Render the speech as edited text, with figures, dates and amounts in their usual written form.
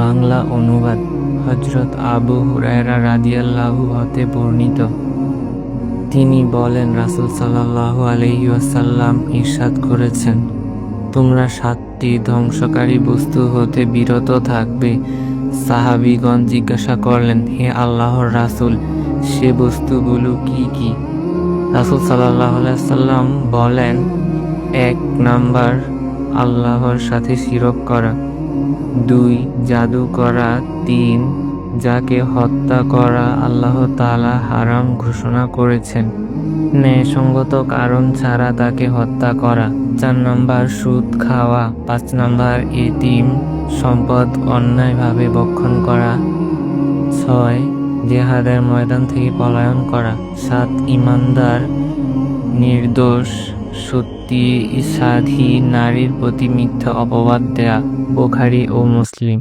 বাংলা অনুবাদ হযরত আবু হুরায়রা রাদিয়াল্লাহু হতে বর্ণিত। তিনি বলেন, রাসূল সাল্লাল্লাহু আলাইহি ওয়াসাল্লাম ইরশাদ করেছেন, তোমরা 7টি ধ্বংসকারী বস্তু হতে বিরত থাকবে। সাহাবীগণ জিজ্ঞাসা করলেন, হে আল্লাহর রাসূল, সে বস্তুগুলো কি কি? রাসূল সাল্লাল্লাহু আলাইহি ওয়াসাল্লাম বলেন, 1 নাম্বার আল্লাহর সাথে শিরক করা, 2 জাদু করা, 3 যাকে হত্যা করা আল্লাহ তাআলা হারাম ঘোষণা করেছেন, ন্যায়সঙ্গত কারণ ছাড়া তাকে হত্যা করা, 4 নাম্বার সুদ খাওয়া, 5 নাম্বার এতিম সম্পদ অন্যায়ভাবে ভক্ষণ করা, 6 জিহাদের ময়দান থেকে পলায়ন করা, 7 ঈমানদার নির্দোষ সত্যি সাধী নারীর প্রতি মিথ্যা অপবাদ দেয়া। বুখারী ও মুসলিম।